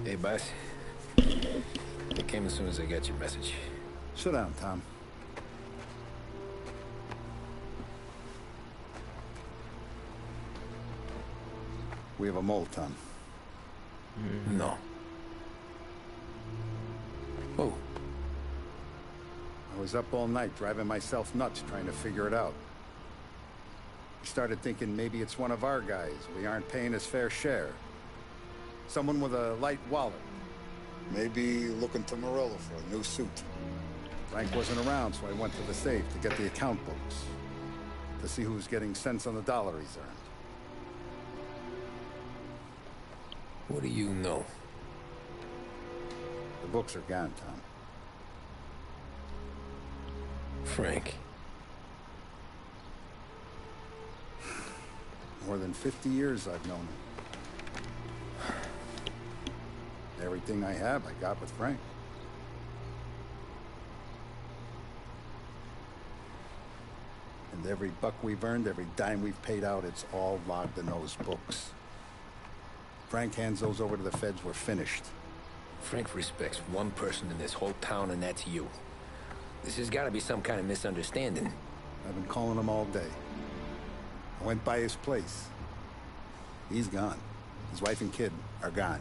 Hey, boss. I came as soon as I got your message. Sit down, Tom. We have a mole, Tom. No. Oh. I was up all night driving myself nuts trying to figure it out. I started thinking maybe it's one of our guys. We aren't paying his fair share. Someone with a light wallet. Maybe looking to Morello for a new suit. Frank wasn't around, so I went to the safe to get the account books. To see who's getting cents on the dollar he's earned. What do you know? The books are gone, Tom. Frank. More than 50 years I've known him. Everything I have, I got with Frank. And every buck we've earned, every dime we've paid out, it's all logged in those books. Frank hands those over to the feds, we're finished. Frank respects one person in this whole town, and that's you. This has got to be some kind of misunderstanding. I've been calling him all day. I went by his place. He's gone. His wife and kid are gone.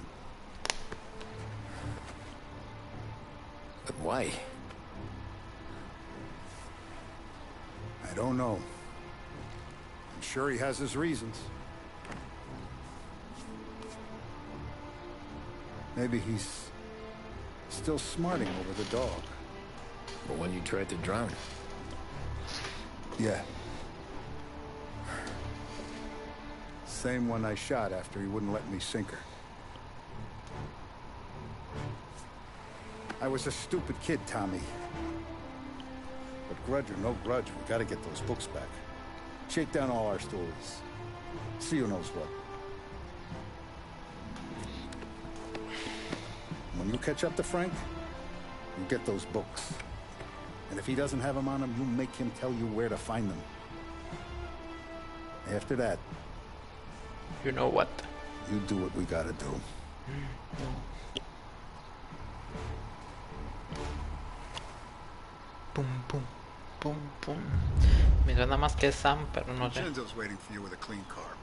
But why? I don't know. I'm sure he has his reasons. Maybe he's still smarting over the dog. The one you tried to drown? Yeah. Same one I shot after he wouldn't let me sink her. I was a stupid kid, Tommy. But grudge or no grudge, we gotta get those books back. Shake down all our stories. See who knows what. When you catch up to Frank, you get those books. And if he doesn't have them on him, you make him tell you where to find them. After that... You know what? You do what we gotta do. Pum, pum, pum, pum. Me suena más que Sam, pero no sé. Vincenzo's waiting for you with a clean car.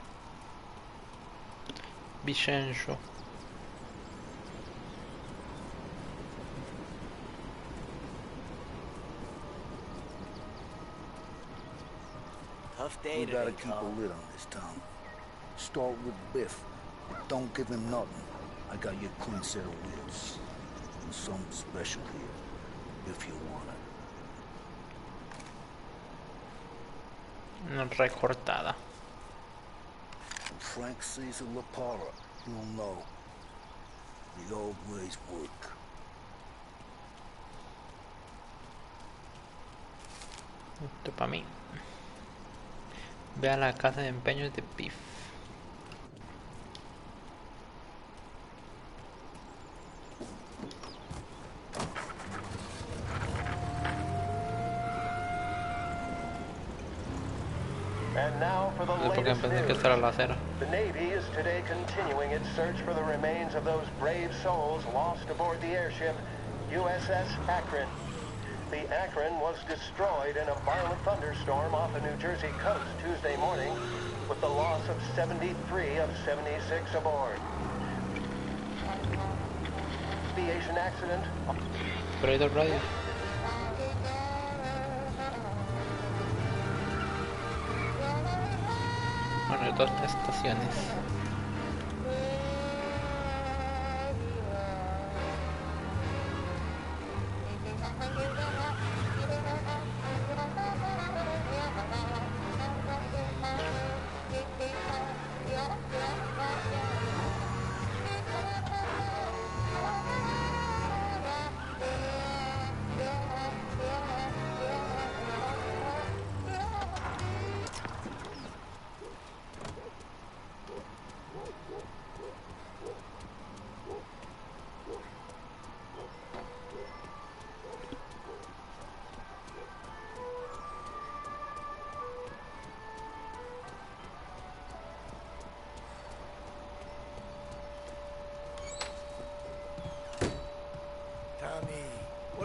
Vincenzo. Tough day We today, gotta keep a Carl. lid on this town. Start with Biff, but don't give him nothing. I got you a clean set of wheels. And something special here, if you want it. Recortada. When Frank sees a La Parra, he'll know. The old ways work. Esto para mí. Ve a la casa de empeños de Biff. And now for the Porque latest pensé que news. esta era la acera. The Navy is today continuing its search for the remains of those brave souls lost aboard the airship USS Akron. The Akron was destroyed in a violent thunderstorm off the New Jersey coast Tuesday morning, with the loss of 73 of 76 aboard. Aviation accident. Por ahí del radio. Bueno, hay dos estaciones.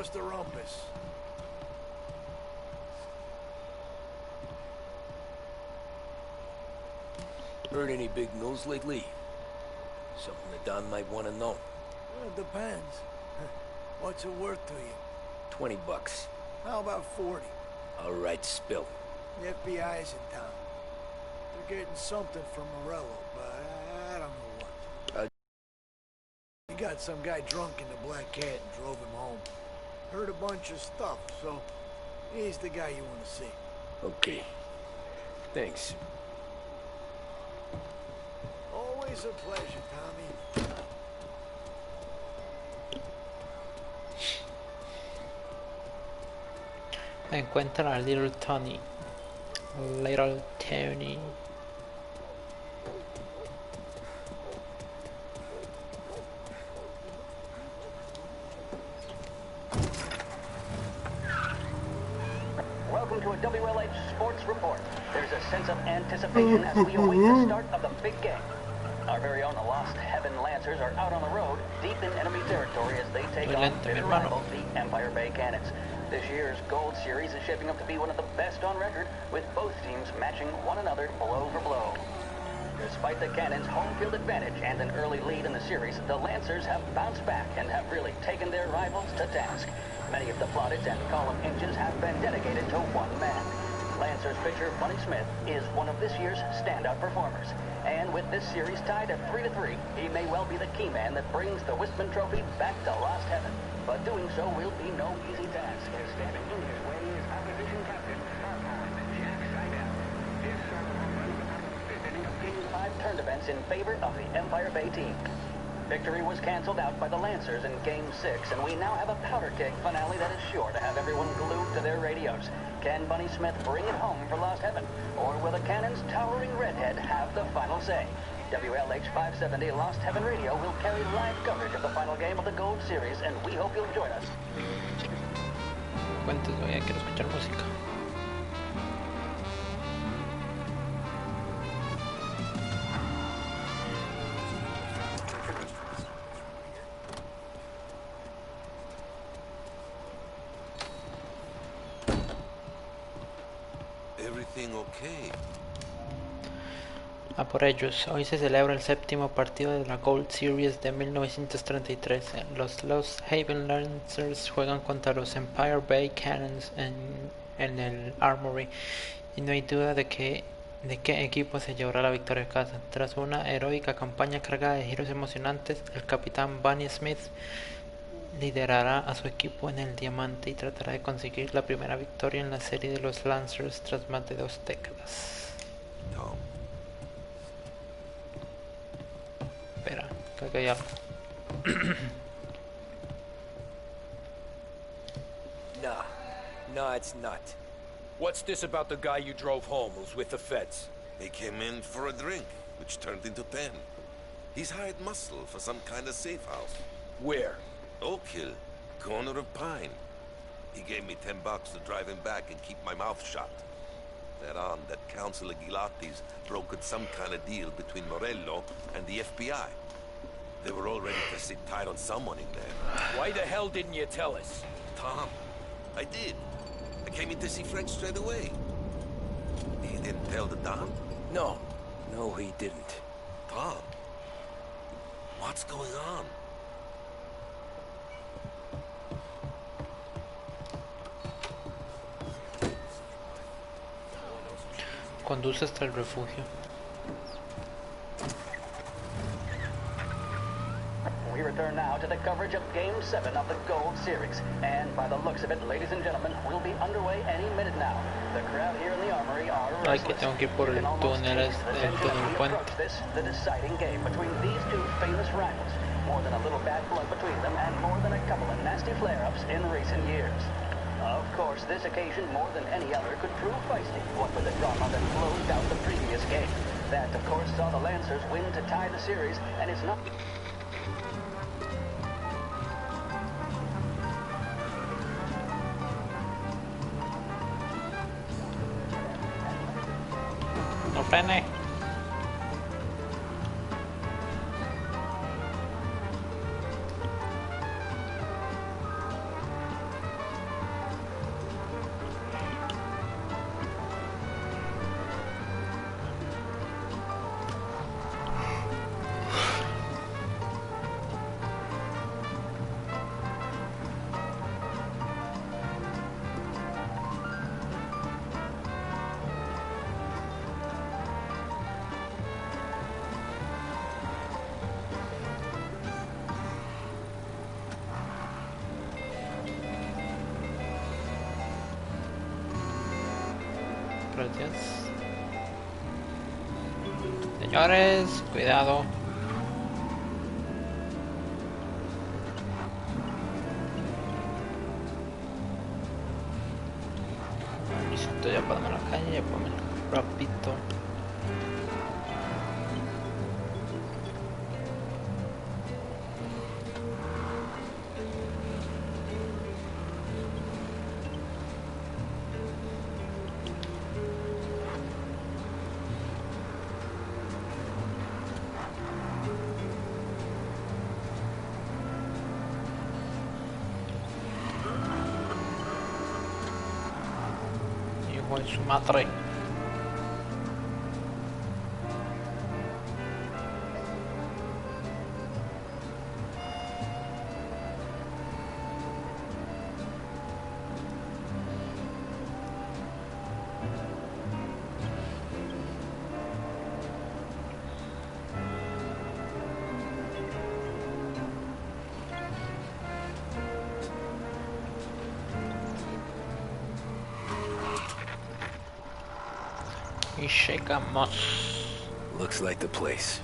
us the rumpus. Heard any big news lately? Something the Don might want to know. Well, it depends. What's it worth to you? 20 bucks. How about 40? All right, spill. The FBI's in town. They're getting something from Morello, but I don't know what. He got some guy drunk in the Black Cat and drove him home. Heard a bunch of stuff, so he's the guy you want to see. Okay. Thanks. Always a pleasure, Tommy. Encuentra a Little Tony. Little Tony. Welcome to a WLH Sports Report. There's a sense of anticipation as we await the start of the big game. Our very own Lost Heaven Lancers are out on the road, deep in enemy territory as they take on bitter rivals, the Empire Bay Cannons. This year's Gold Series is shaping up to be one of the best on record, with both teams matching one another blow for blow. Despite the Cannons' home field advantage and an early lead in the series, the Lancers have bounced back and have really taken their rivals to task. Many of the plaudits and column inches have been dedicated to one man. Lancers pitcher Bunny Smith is one of this year's standout performers. And with this series tied at 3-3, he may well be the key man that brings the Wistman Trophy back to Lost Heaven. But doing so will be no easy task, as standing in his way is opposition captain, Jack Seidel. His son fifth inning of Game 5 turned events in favor of the Empire Bay team. Victory was canceled out by the Lancers in Game 6, and we now have a powder keg finale that is sure to have everyone glued to their radios. Can Bunny Smith bring it home for Lost Heaven? Or will the Cannon's towering redhead have the final say? WLH 570 Lost Heaven Radio will carry live coverage of the final game of the Gold Series, and we hope you'll join us. Cuentes, voy a quiero escuchar música. Everything okay? A por ellos, hoy se celebra el séptimo partido de la Gold Series de 1933. Los Lost Haven Lancers juegan contra los Empire Bay Cannons en el Armory, y no hay duda de qué equipo se llevará la victoria a casa. Tras una heroica campaña cargada de giros emocionantes, el capitán Bunny Smith liderará a su equipo en el diamante y tratará de conseguir la primera victoria en la serie de los Lancers tras más de 2 décadas. Tom. Espera, creo que hay algo. Nah, it's not. What's this about the guy you drove home who's with the feds? He came in for a drink, which turned into 10. He's hired muscle for some kind of safe house. Where? Oak Hill, corner of Pine. He gave me $10 to drive him back and keep my mouth shut. That on, that Councilor Gilatti's brokered some kind of deal between Morello and the FBI. They were all ready to sit tight on someone in there. Why the hell didn't you tell us? Tom, I did. I came in to see French straight away. He didn't tell the Don? No, he didn't. Tom, what's going on? Conduce hasta el refugio. We return now to the coverage of Game 7 of the Gold Series. And by the looks of it, ladies and gentlemen, we'll be underway any minute now. The crowd here in the Armory are Ay, que tengo que ir por el túnel, el puente. The deciding game between these two famous rivals. More than a little bad blood between them, and more than a couple of nasty flare-ups in recent years. Of course, this occasion, more than any other, could prove feisty, what with the drama that closed out the previous game. That, of course, saw the Lancers win to tie the series, and it's not... No frene. Gracias. Señores, cuidado. Listo, ya podemos a la calle, ya podemos rapidito. Hijo de su madre. Y llegamos. Looks like the place.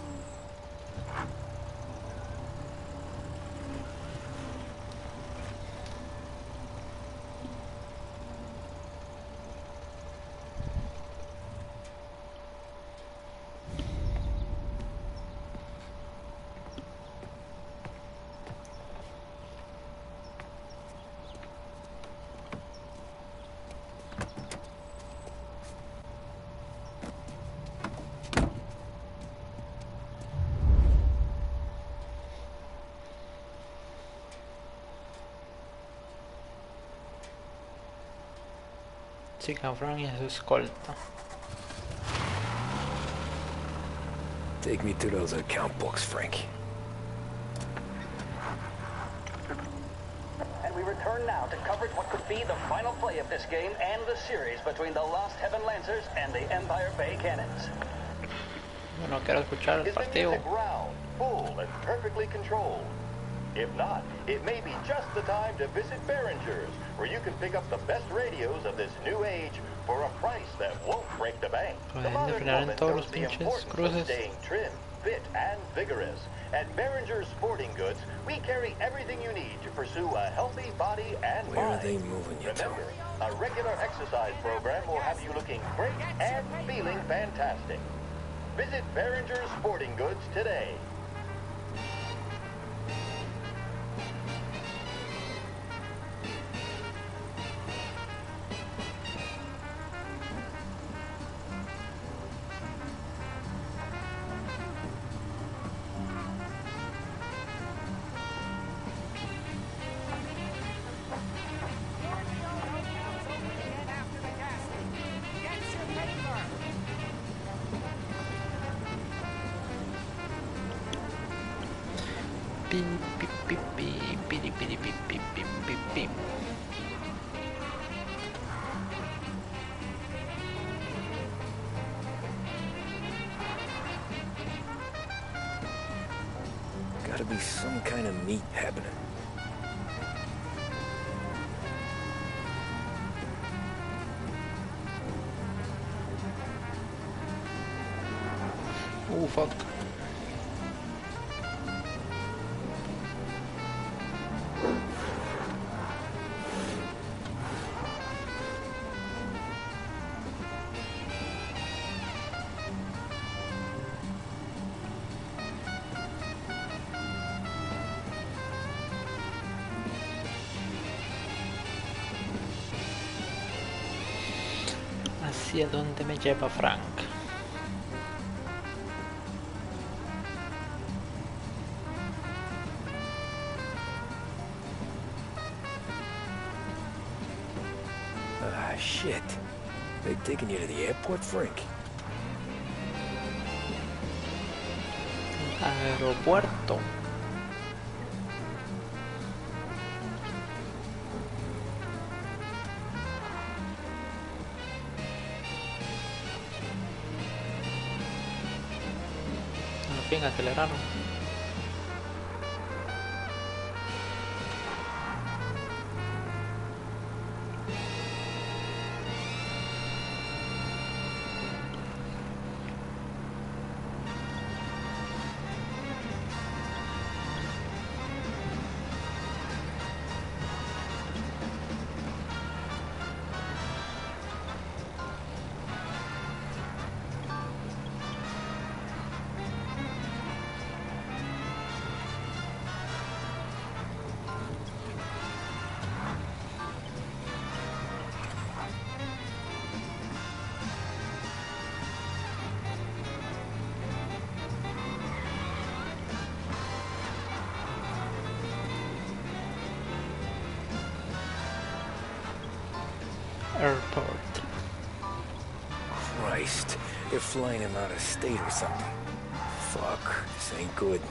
Chica Frank y su escolta. Take me to those account books, Frank. And we return now to coverage what could be the final play of this game and the series between the Lost Heaven Lancers and the Empire Bay Cannons. Bueno, quiero escuchar el Is the partido. music round, full, and perfectly controlled? If not, it may be just the time to visit Behringer's, where you can pick up the best radios of this new age for a price that won't break the bank. The modern woman knows the importance of staying trim, fit, and vigorous. At Behringer's Sporting Goods, we carry everything you need to pursue a healthy body and Where are mind. they moving you to? Remember, a regular exercise program will have you looking great and feeling fantastic. Visit Behringer's Sporting Goods today. Pi, pi, pi, pi, piri, piri, pi, pi, pi, pi, pi. Gotta be some kind of meat happening. Fuck. ¿Hacia dónde me lleva Frank? Ah, shit. They taking you to the airport, Frank? Aeropuerto. Al fin aceleraron. Airport. Christ, they're flying him out of state or something. Fuck, this ain't good.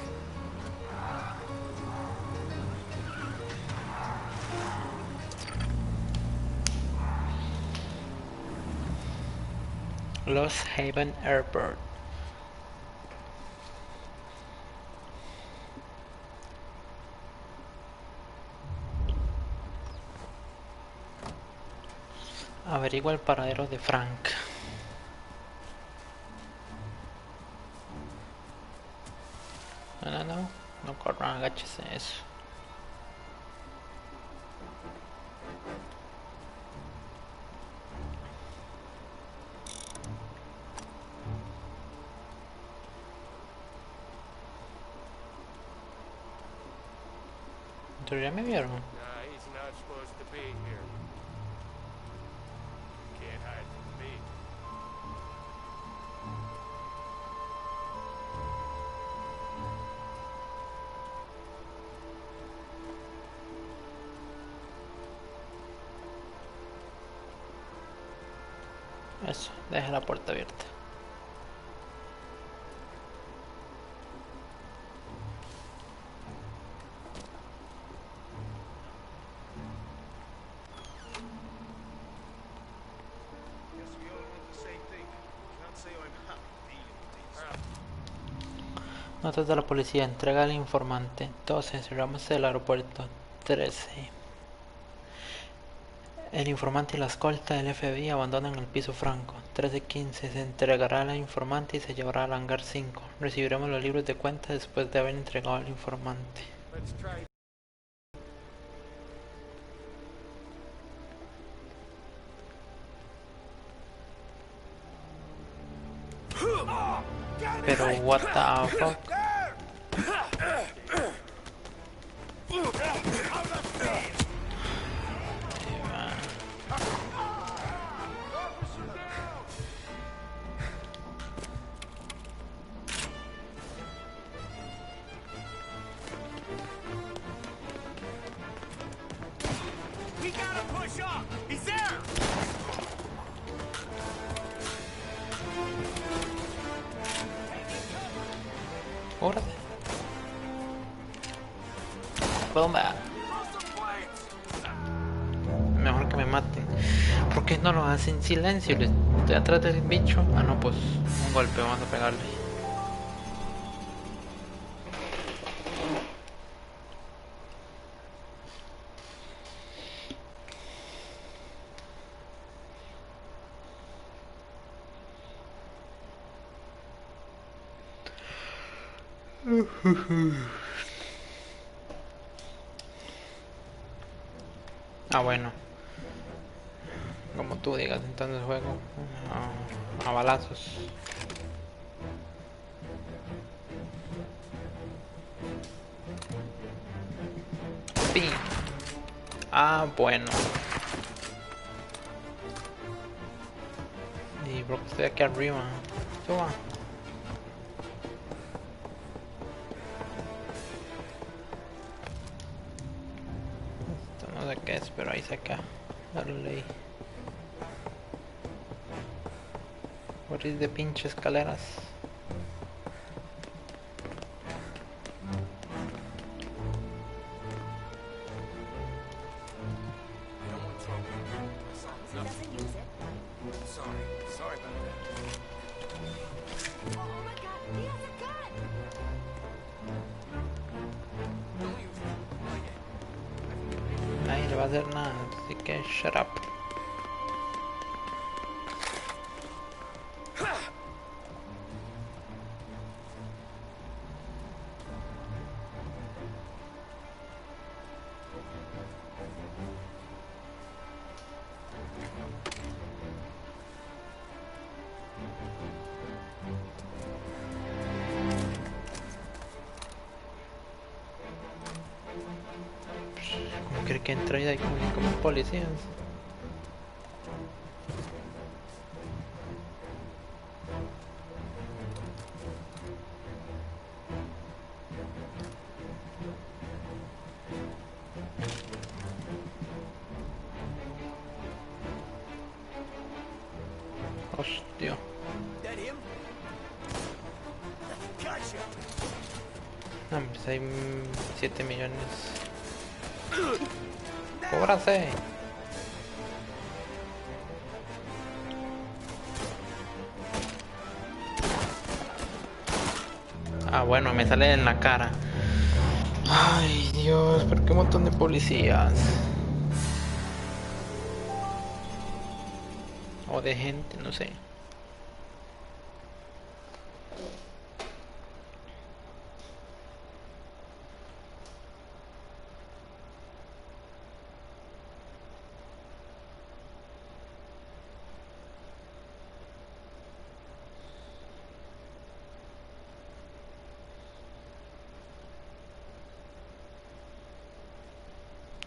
Los Haven Airport. Averigua el paradero de Frank. No corran, agáchese eso. Entonces ya me vieron. He's not supposed to be here. Can't hide from me. Eso, deja la puerta abierta. Notas de la policía, entrega al informante. 12. Cerramos el aeropuerto. 13. El informante y la escolta del FBI abandonan el piso franco. 13:15. Se entregará al informante y se llevará al hangar 5. Recibiremos los libros de cuenta después de haber entregado al informante. Pero what the fuck? We gotta push off! He's there! Órale. Bomba. Mejor que me maten. ¿Por qué no lo hacen en silencio? Estoy atrás del bicho. Ah, no, pues un golpe, vamos a pegarle. Ah, bueno. Como tú digas, entonces juego a balazos. Pin. Ah, bueno. Y bro, estoy aquí arriba. Suba. Esto no sé qué es, pero ahí se acá. Dale. What is de pinche escaleras? Sorry about that. Oh my god, he has a gun! Don't use it. Nadie le va a hacer nada, así que shut up. ¿Cómo cree que entra ahí como policías? pues hay 7 millones. ¡Cóbrase! Ah, bueno, me sale en la cara. Ay, Dios, ¿por qué un montón de policías? O de gente, no sé.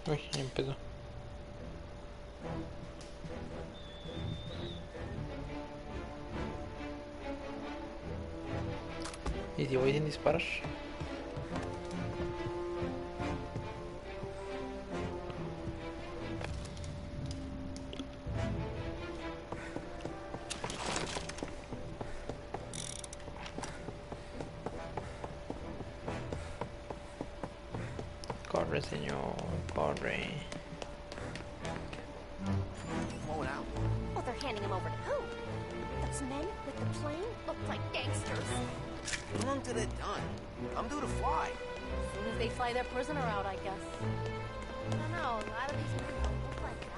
Uy, ya empezó. ¿Y si voy sin disparar? Corre, señor, corre. Oh, they're handing him over to who? Those men with the plane look like gangsters. How long till they're done? I'm due to fly. As soon as they fly their prisoner out, I guess. I don't know, a lot of these men don't look like that.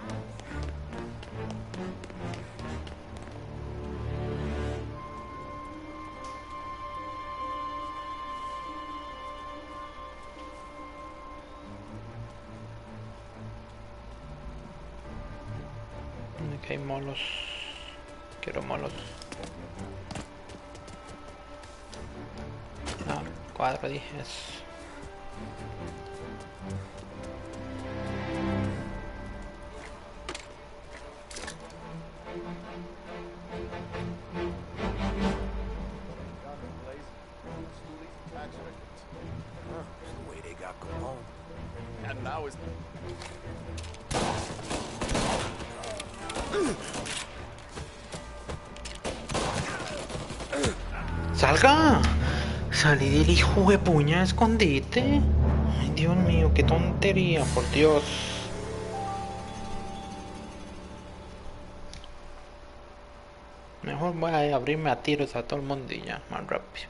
Aquí hay molos. Quiero molos. Ah, cuadro dije eso. The way they got cologne. And now is ¡Salga! Salí del hijo de puña, escondite. Ay, Dios mío, qué tontería, por Dios. Mejor voy a abrirme a tiros a todo el mundo y ya, más rápido.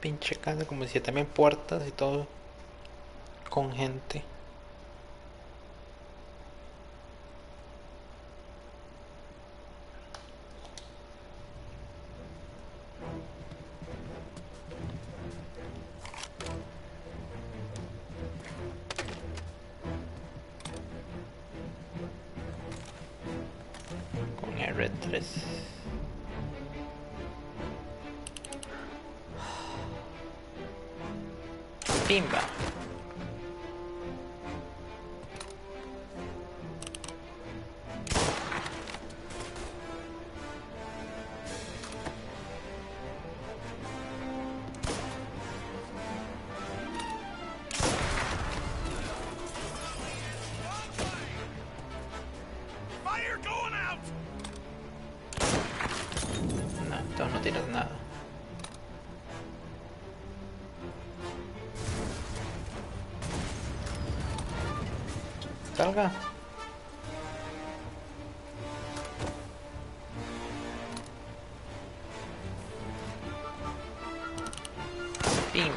Pinche casa, como si también puertas y todo. Con gente. Con R3. Pimba. fire going out. No, tú no tienes nada. Salga. Pim.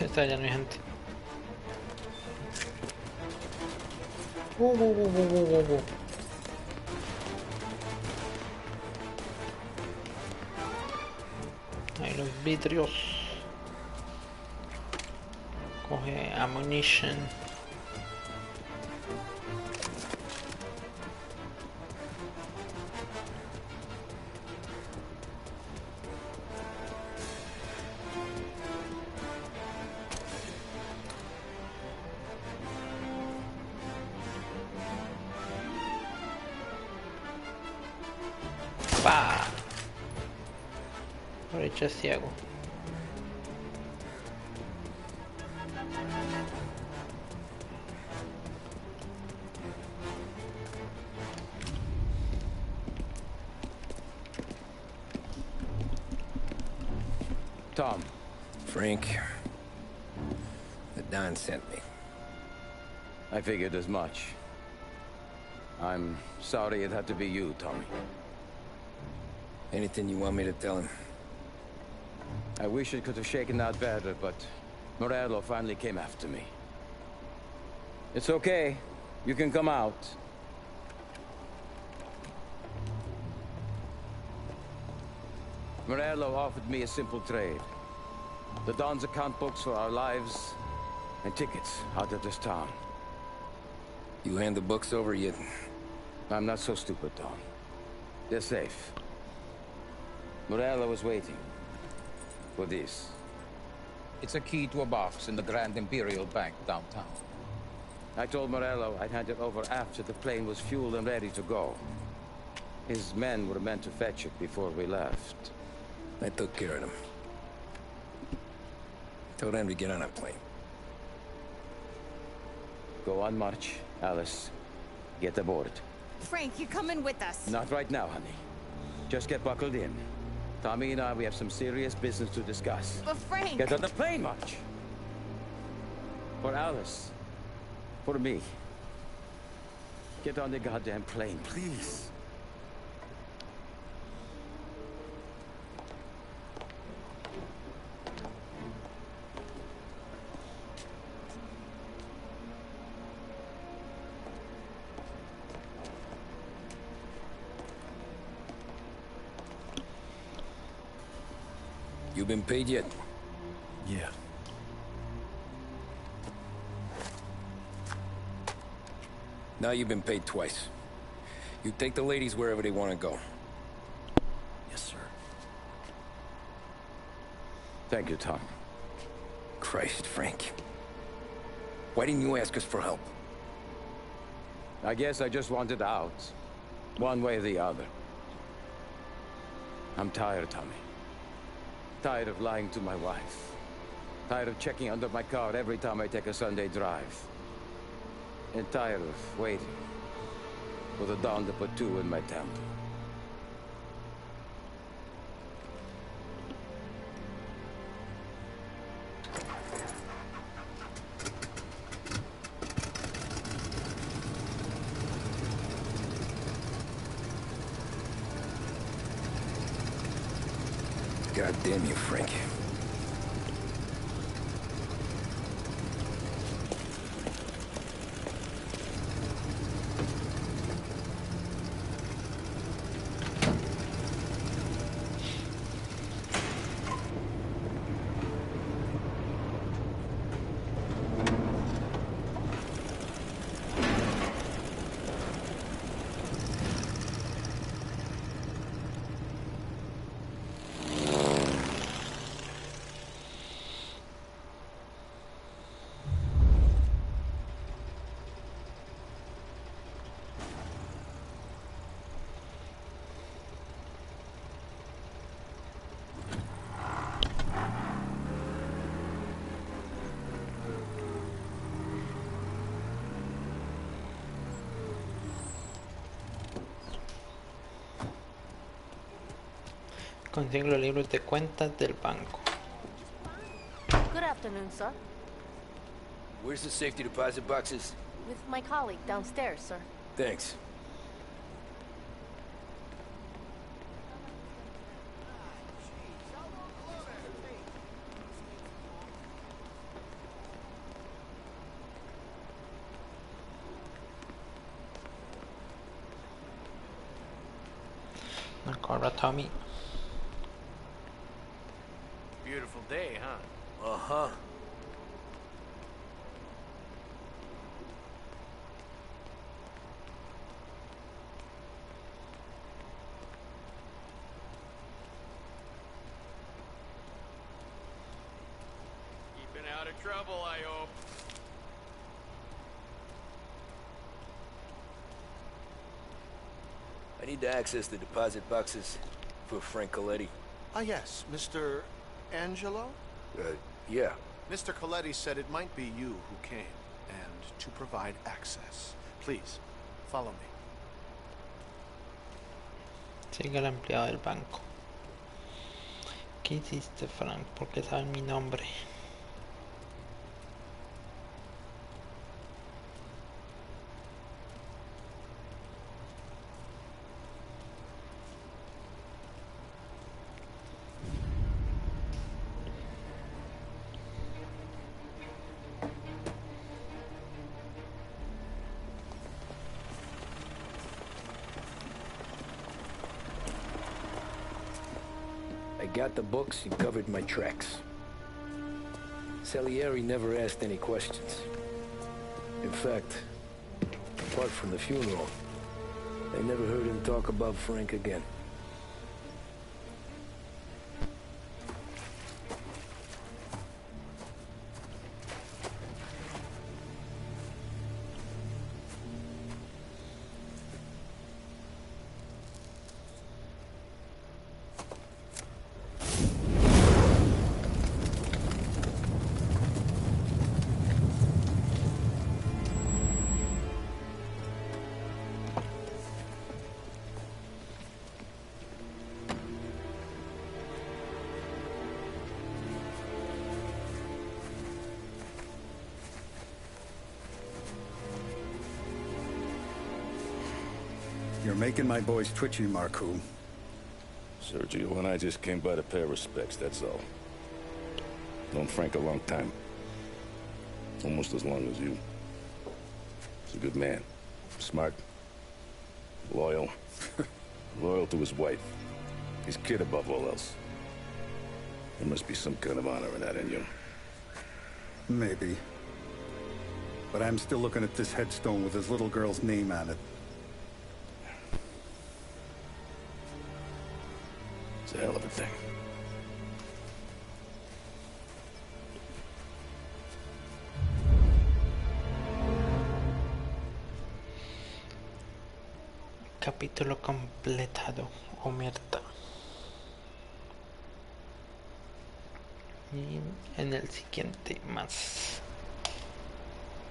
Está ya no hay gente. Ahí los vidrios. Coge ammunition. Pa. Brecha ciego. Tom. Frank. The Don sent me. I figured as much. I'm sorry it had to be you, Tommy. Anything you want me to tell him? I wish it could have shaken out better, but Morello finally came after me. It's okay. You can come out. Morello offered me a simple trade. The Don's account books for our lives and tickets out of this town. You hand the books over yet? I'm not so stupid, Don. They're safe. Morello was waiting for this. It's a key to a box in the Grand Imperial Bank downtown. I told Morello I'd hand it over after the plane was fueled and ready to go. His men were meant to fetch it before we left. I took care of them. Told them to get on a plane. Go on, March. Alice, get aboard. Frank, you're coming with us. Not right now, honey. Just get buckled in. Tommy and I, we have some serious business to discuss. But Frank... Get on the plane, March! For Alice. For me. Get on the goddamn plane, please. You been paid yet? Yeah. Now you've been paid twice. You take the ladies wherever they want to go. Yes, sir. Thank you, Tom. Christ, Frank. Why didn't you ask us for help? I guess I just wanted out. One way or the other. I'm tired, Tommy. Tired of lying to my wife. Tired of checking under my car every time I take a Sunday drive. And tired of waiting for the dawn to put two in my temple. God damn you, Frank. Consigue los libros de cuentas del banco. Good afternoon, sir. Where's the safety deposit boxes? With my colleague downstairs, sir. Thanks. Ancora Tommy. Beautiful day, huh? Uh-huh. Keeping out of trouble, I hope. I need to access the deposit boxes for Frank Coletti. Ah, yes, Mr. Angelo? Yeah. Mr. Coletti said it might be you who came, and to provide access. Please, follow me. Sigue el empleado del banco. ¿Qué hiciste, Frank? Porque saben mi nombre. I got the books and covered my tracks. Salieri never asked any questions. In fact, apart from the funeral, I never heard him talk about Frank again. You're making my boys twitchy, Marcoux. Sergio and I just came by to pay our respects, that's all. Known Frank a long time. Almost as long as you. He's a good man. Smart. Loyal. Loyal to his wife. His kid above all else. There must be some kind of honor in that in you. Maybe. But I'm still looking at this headstone with his little girl's name on it. It's a hell of a thing. Capítulo completado. Omertá. Y en el siguiente más.